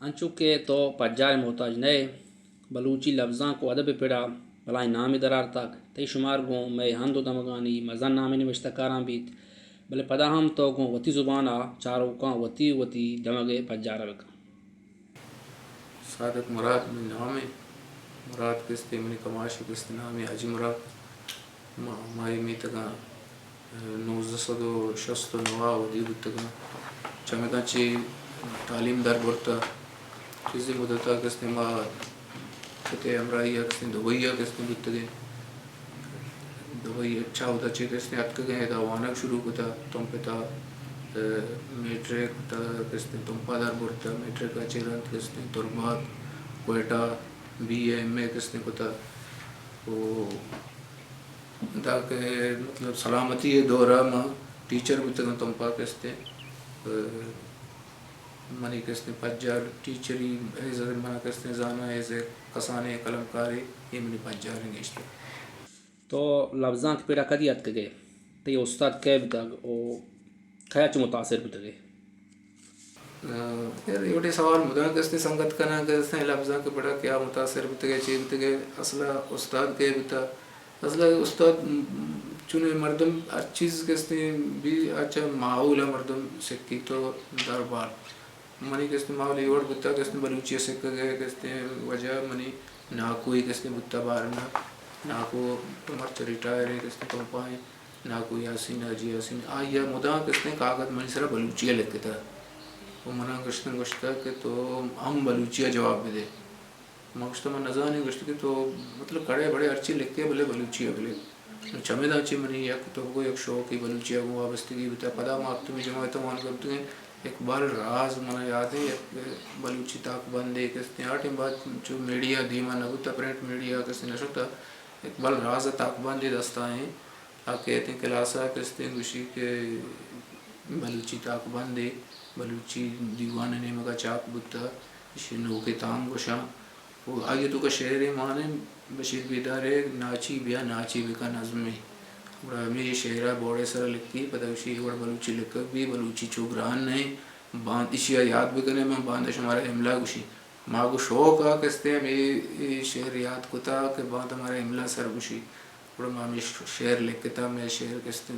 انچو کے تو پجار محتاج نئے بلوچی لفظاں کو ادب پڑا بلائیں نام درار تک تی شمار گوں میں ہند و دمگانی مزن نامی نوشتہ کاراں بیت بلے پدا ہم تو گوں وتی زبانہ چارو کاں وتی دمگے پجارہ بکا صادق مراد من نام مراد کستے منی کماشی کستے نامی حاجی مراد مائی میتگاں 1969 ودی بتگاں چمیداں چی تعلیم در برتا چیزی مدتا کستے ما کتے امرائیہ کستے دبئیہ کستے بتگے دبئی اچھا ہوتا چی کستے اتک گئے دا وانک شروع کتا تم پتا میٹرک تا کستے تم پادر برتا میٹرک اچیرانت کستے Turbat Quetta B A M A کستے کتا وہ دا کہ مطلب سلامتی دورہ ما ٹیچر بتگاں تم پا کستے منی کستے پجار ٹیچری ایزا منا کستے زانا ایزے کسانے قلم کاری یہ منی پجار نگشتے تو لفظاں کی پیڑا کدی اتک گئے تی استاد کہہ بتگ او کھیا چو متاثر بتگے یار یہ سوال مدن کستے سنگت کنا کستے لفظاں کے بڑا کیا متاثر بتگے چی بتگے اصلا استاد کے بتا اصلا استاد چونے مردم ہر چیز کستے بھی اچھا ماحول ہے مردم سکی تو دربار منی کستے ماحول ایوڑ بتا کستے بلوچی سکھ گئے کستے وجہ منی ناکوئی کستے بتا بارنا ناکو مرچ ریٹائر ہے کستے تو پائیں ناکو یاسین حاجی یاسین آئیا مدان کستے کاغذ منی سرا بلوچیہ لکھتا وہ منا گشتا کہ تو ہم بلوچیہ جواب دے مگشتا من نظانے گشتا کہ تو مطلب کڑے بڑے ارچی لکھتے بلے بلوچیہ بلے چمیدہ چی منی یک تو کو یک شوقی بلوچیہ کو وابستگی بتا پدا ماکتمی جماعتہ مان کرتے ہیں اقبال راز منا یاد ہے بلوچی تاک بندے کستے آٹھیں بعد جو میڈیا دیما نبوتا پرنٹ میڈیا کستے نشتا اقبال راز تاک بندے دستا ہیں آپ کہتے ہیں کلاسا کستے گوشی کے بلوچی تاک بندے بلوچی دیوان نیمگا چاک بتا شنو کے تام گوشاں وہ آئیے تو کا شعر مانے بشیر بیدارے ناچی بیا ناچی بکا نظمی اور ہمیں یہ شعرہ بوڑے سر لکھی پتہ وشی وڑ بلوچی لکھ بھی بلوچی چوگران نہیں باند اشیاء یاد بکنے میں باندش ہمارا املا گوشی ماں کو شوق آ کستے ہم یہ شعر یاد کتا کہ باند ہمارا املا سر گوشی اور ماں میں شعر لکھتا میں شعر کستے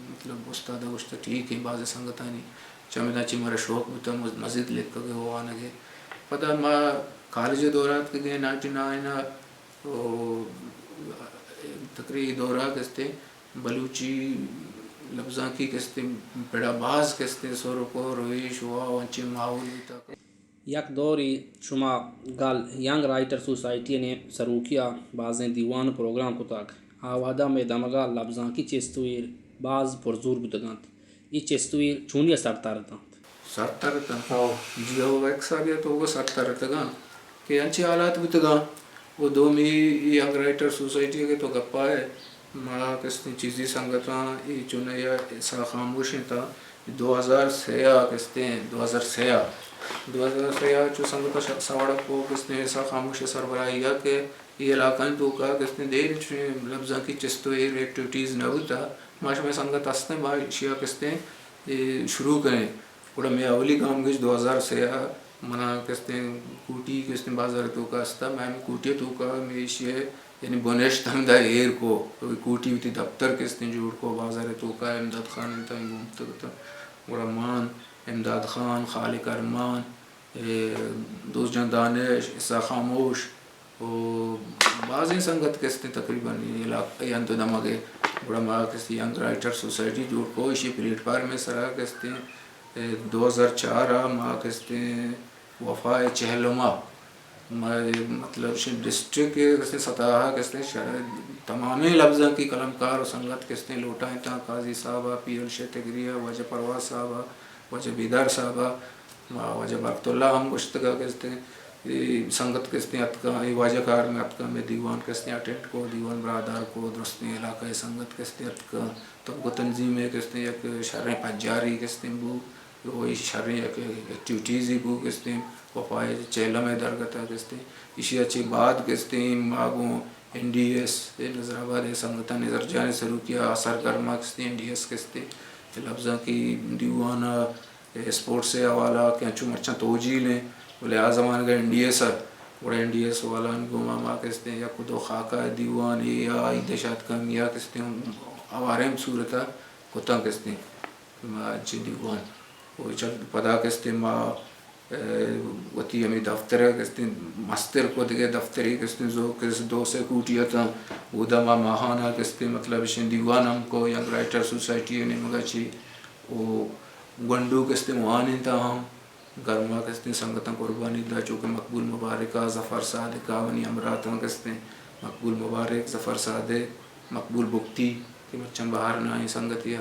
مطلب استادہ گوشتا ٹھیک ہے بعض سنگتانی چمیدہ چی مارا شوق بتا مزید لکھ کے وہ آنگے پتہ ماں کالج دورات کے گئے 99 تقریبی دورہ کستے بلوچی لفظاں کی کستے بڑا باز کستے سور کو رویش ہوا وانچے ماحول بتا یک دوری شما گل ینگ رائٹر سوسائٹی نے سروکیا بعضیں دیوان پروگرام کو تاک آوادہ میں دمگا لفظاں کی چستویر بعض پرزور بتگانت یہ چستویر چونی سرتا رہتا سرتا رہتا جی وہ ایک سال تو وہ سرتا رہتا گا کہ انچے حالات بتگا وہ دو میں ینگ رائٹر سوسائٹی کے تو گپا ہے ماں کستے چیزی سنگتاں یہ چونے یا سا خاموشیں تھا 2006 کستے ہیں 2006 چو سنگتا سواڑا کو کستے ایسا خاموش سربراہی ہے کہ یہ علاقہ تو کا کستے دیر چونے لفظاں کی چستو ایر ایکٹیوٹیز نہ ہوتا ماش میں سنگت ہستے ہیں بھائی شیعہ کستے شروع کریں اور میں اولی کام گش 2006 منا کستے کوٹی کستے بازار تو کا ہستا میں کوٹی تو کا میں شیعہ یعنی بنیش تنگا ایر کو کوٹی ہوتی دفتر کستے جوڑ کو بازار تو کا امداد خان انتا گھومتا گتا اور امان امداد خان خالق ارمان دوست جان دانش عیسیٰ خاموش بعضی سنگت کستے تقریباً علاقہ ینتو دماغے بڑا ماں کستے ینگ رائٹر سوسائٹی جوڑ کو اسی پلیٹ فارم میں سرا کستے 2004 ماں کستے وفا چہلما مطلب ڈسٹرک کستے سطح کستے تمامی لفظاں کی قلمکار و سنگت کستے لوٹائیں تھا قاضی صاحبہ پی الشہ تگریہ وجہ پرواز صاحبہ وجہ بیدار صاحبہ وجہ برکت اللہ ہم گشتگاہ کستے سنگت کستے اتکا واجہ کار میں اتکا میں دیوان کستے اٹینٹ کو دیوان برادار کو درستی علاقہ سنگت کستے اتکا تب کو تنظیم ہے کستے یک شرح پجاری کستے بو وہی شرح ایکٹیوٹیز ہی بو کستے وفائے چہلم درگتا کستے اسی اچھی بات کستے ماغوں این ڈی ایس نظر آباد سنگتا نظر جانے سروکیا اثر کرما کستے این ڈی ایس کستے لفظاں کی دیوانا اسپورٹ سے حوالہ کیا چو مرچاں توجیل ہیں بولے آ زمان کا انڈیا سر بڑا انڈیا سوالان گوما ماں کہتے ہیں یا خود خاکہ دیوان یا دشات کم یا کہتے ہیں آوارم صورتہ کتا کہتے ہیں اچھی دیوان وہ چل پدا کہتے ہیں ماں وتی ہمیں دفتر کہتے ہیں مستر کو دیکھے دفتری کہتے ہیں جو کہتے دو سے کوٹیا تھا وہ دما ماہانہ کہتے ہیں مطلب شن دیوان ہم کو ینگ رائٹر سوسائٹی نے مگا چی وہ گنڈو کہتے ہیں وہاں نہیں تھا ہم گرما کہتے ہیں سنگتاں قربانی دا چونکہ مقبول مبارکہ ظفر صادقہ ونی امراتاں کہتے ہیں مقبول مبارک ظفر صادق مقبول بکتی کہ بچن باہر نہ آئی سنگتیا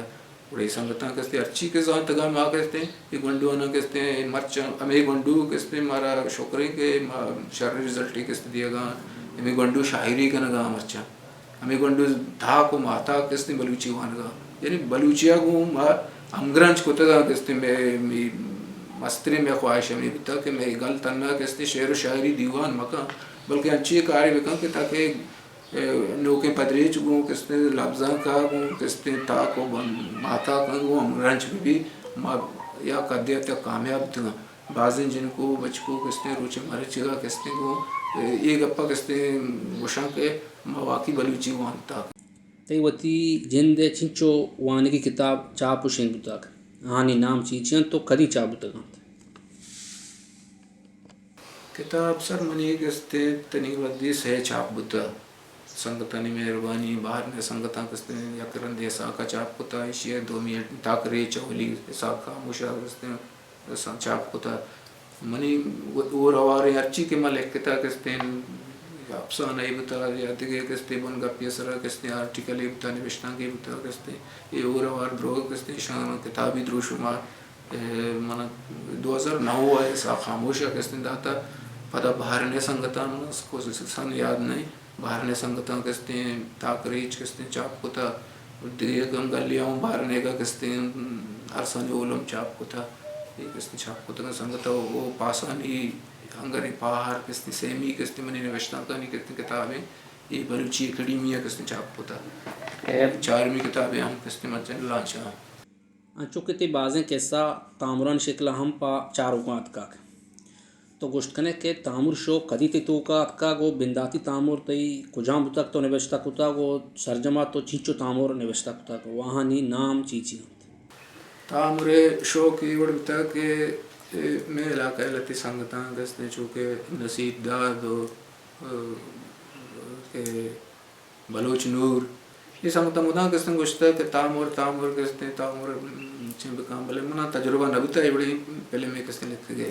بڑی سنگتاں کہتے ہیں اچھی کے ذات تگا ماں کہتے ہیں یہ گنڈو نہ کہتے ہیں مرچن ہمیں گنڈو کہتے ہیں مارا شکری کے شر رزلٹی کہتے دیا گا ہمیں گنڈو شاعری کا نگا مرچن ہمیں گنڈو دھا کو ماتا کہتے ہیں بلوچی وانگا یعنی بلوچیا کو ہمگرانچ کو تگا کہتے ہیں میں مستری میں خواہش ہے بتا کہ میں گل تنہا کہتے شعر و شاعری دیوان مکان بلکہ اچھی کاری بکا کہ تاکہ نوکیں پدریچ گوں کہتے لفظاں کا گوں کہتے تا کو ماتا کا گوں ہمگرانچ بھی یا قدیت یا کامیاب تھا بعضیں جن کو بچ کو کہتے روچے مارے چگا کہتے گوں یہ گپا کہتے گوشاں کے مواقع بلوچی وانتا تی وتی جند چنچو وان کی کتاب چاپ شین بتاک آنی نام چیچین تو کدی چاپ بتاگاں کتاب سر منی کہتے تنی ودی سے چاپ بتا سنگتانی مہربانی باہر نے سنگتاں کہتے یا کرن دے ساکا چاپ کتا ایشیا 2 منٹ تاکرے چولی ساکا موشا کہتے چاپ کتا منی وہ روارے ارچی کے ملک کتا کہتے افسانہ بتا یا دیگه کہتے بن گپی سرا کہتے آرٹیکل بتا نوشتاں کے بتا کہتے یہ اور روار درو کہتے شان کتابی درو شمار من 2009 ہے سا خاموشا کہتے داتا پدا باہر نے سنگتاں کو سن یاد نہیں باہر نے سنگتاں کہتے تاکریچ کہتے چاپ کتا دیگه گم گلیاں باہر نے کا کہتے ارسان علم چاپ کتا یہ کہتے چاپ کتا سنگتا وہ پاسانی ہنگری پاہر کہتے سیمی کہتے منی نوشتاں کا نہیں کہتے کتابیں یہ بلوچی اکیڈیمیا کہتے چاپ کتا 4ویں کتابیں ہم کہتے مجھن لانچا چونکہ بعضیں کیسا تامران شکل ہم پا چاروکات کا تو گوشت کنے کہ تامر شو کدی تی توکات کا گو بنداتی تامر تی کجام بتاک تو نوشتا کتا گو سرجمہ تو چیچو تامر نوشتا کتا گو وہاں نی نام چیچی تامر شو کی وڑ بتا کہ میں علاقہ لتی سنگتاں کہتے چونکہ نصیب داد کہ بلوچ نور یہ سنگتاں مداں کہتے گوشتا کہ تامر کہتے تامر چین بکام بلے منا تجربہ نبتا ہے بڑی پہلے میں کہتے لکھ گئے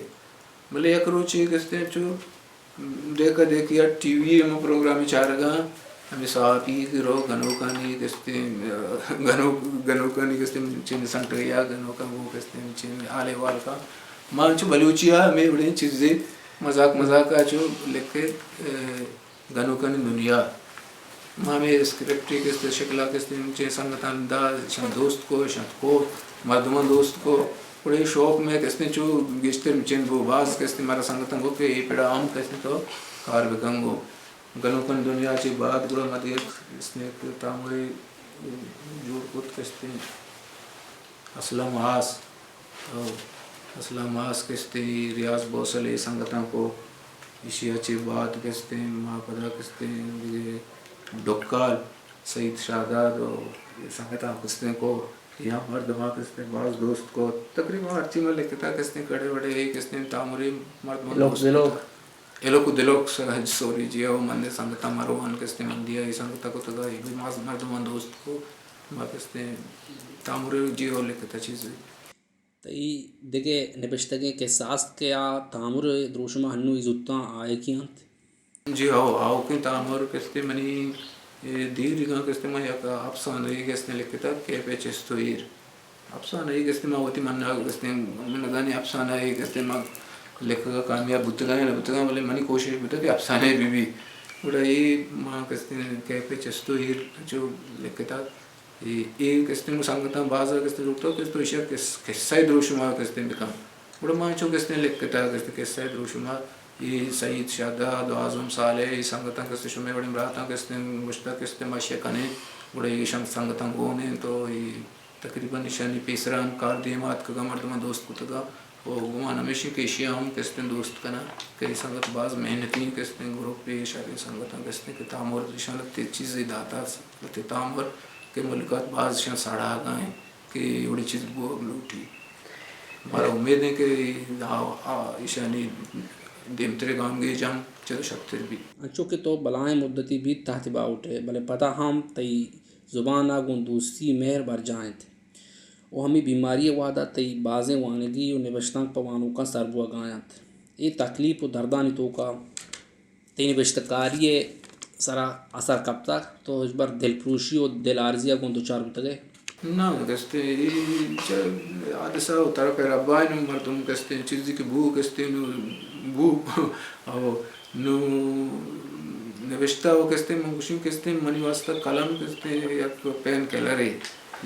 بلے یک روچی کہتے چو دیکھا دیکھیا ٹی وی میں پروگرامی چارگا ہمیں صحافی کی رو گنوکانی کہتے گنوکانی کہتے چین سنٹریا گنوکا وہ کہتے چین آلے وال کا ماں چو بلوچیا ہمیں بڑی چیزیں مذاق آچو لکھے گنوکانی دنیا ماں میں اسکرپٹی کہتے شکلہ کہتے چین سنگتان دا شان دوست کو شان کو مردمان دوست کو بڑے شوق میں کہتے چو گشتر چین وہ باز کہتے مارا سنگتان کو کہ یہ پیڑا عام کہتے تو کار بکنگو گنوکن دنیا چی بعد گڑا مدیر اس نے تاموری جوڑ کت کہتے اسلام آس کہتے ریاض بوسلے سنگتان کو اشیا چی بعد کہتے ماں پدا کہتے ڈکال سعید شاداد سنگتان کہتے کو یہاں مردمہ کہتے بعض دوست کو تقریباً ہر چیز میں لکھتا کہتے کڑے بڑے کہتے تاموری مردمان دوست ایلوکو دلوک سرحج سوری جی او مندے سنگتا مروان کہتے مندیا یہ سنگتا کو تگا یہ بھی مردمان دوست کو ماں کہتے تاموری جی او لکھتا چیزیں تی دیکھے نبشتگیں کہ ساست کے تامر دروشمہ ہنو عزتاں آئے کی انت جی آؤ کہ تامر کہتے منی دیر گاں کہتے میں یک افسانہ کہتے لکھتا کیپے چستویر افسانہ کہتے میں ہوتی منہ کہتے من گانے افسانہ کہتے میں لکھ گا کامیاب بتگاں یا بتگاں بلے منی کوشش بتا کہ افسانہ بھی بڑا یہ ماں کہتے کیپے چستویر جو لکھتا یہ کہتے سنگتاں بازا کہتے روکتا کہتے اشیا قصہ دروشمہ کہتے بکام بڑا ماں چو کہتے لکھتا کہتے قصہ دروشمہ یہ سعید شاداد اعظم صالح یہ سنگتاں کہتے شمی بڑی مراتا کہتے مشتہ کہتے ماشیہ کنے بڑے یہ سنگتاں گونے تو یہ تقریباً نشانی پیسران کار دیمات کگا مردمان دوست کو تگا وہ گمان ہمیشہ کے اشیاء ہم کہتے ہیں دوست کنا کئی سنگت بعض محنتی کہتے ہیں گروپ پہ شادی سنگت کہتے ہیں کہ تامور دشان لگتے چیزیں داتا لگتے تامور کے ملکات بعض شان ساڑھا گائیں کہ بڑی چیز وہ لوٹی ہمارا امید ہے کہ ایشانی دیمترے گام گئے جام چل شکتر بھی چونکہ تو بلائیں مدتی بھی تحت با اٹھے بلے پتہ ہم تئی زبان آگون دوستی مہر بر جائیں تھے وہ ہمیں بیماری وعدہ تئی بازیں وانگی و نوشتان پوانوں کا سربو گایاں تھے یہ تکلیف و دردانی تو کا تی نوشتکاری سرا اثر کب تک تو اس بار دل پروشی و دل عارضی آگون دو چار بتگے نہ کہتے حادثہ ہوتا ہے پھر ابائی نو مردم کہتے ہیں چیزی کی بو کہتے ہیں بو نو نوشتہ وہ کہتے ہیں منگوشی کہتے ہیں منی واسطہ قلم کہتے ہیں یا پین کلرے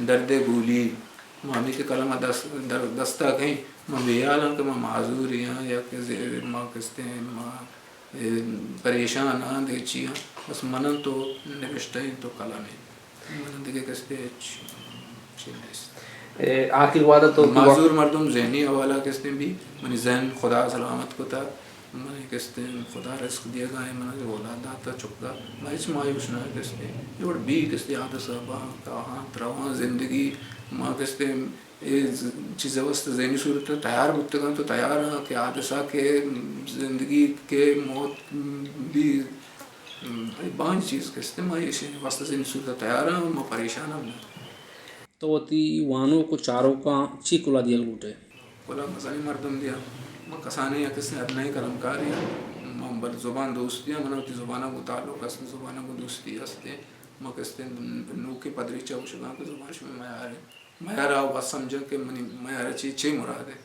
درد گولی مامی کے قلم دستہ کہیں ماں بیال ہوں کہ ماں معذور ہیں یا کہ ماں کہتے ہیں ماں پریشان ہاں دیچی ہاں بس منن تو نوشتہ ہی تو قلم ہے منن دیکھے کہتے ہیں آخر وعدہ تو معذور مردم ذہنی حوالہ کہتے ہیں بھی منی ذہن خدا سلامت کو تھا منی کہتے ہیں خدا رزق دیا گا ہے منی اولاد داتا چکتا میں اس مایوس نہ کہتے ہیں یہ بڑا بھی کہتے ہیں حادثہ باہاں کہاں ترواں زندگی ماں کہتے ہیں یہ چیزیں وسط ذہنی صورت تیار بکتے گا تو تیار ہیں کہ حادثہ کے زندگی کے موت بھی بان چیز کہتے ہیں میں وسط ذہنی صورت تیار ہیں میں پریشان ہوں تو تی وانوں کو چاروں کا چی کلا دیا لوٹے کلا مسانی مردم دیا میں کسانے یا کسی ادنائی کلمکاری میں بر زبان دوستی ہیں منو تی زبانہ کو تعلق اس زبانہ کو دوستی ہستے میں کہتے ہیں نو کے پدری چاو شگاں کے زبانش میں میار ہے میار آو بس سمجھا کہ منی میار چیز چھ مراد ہے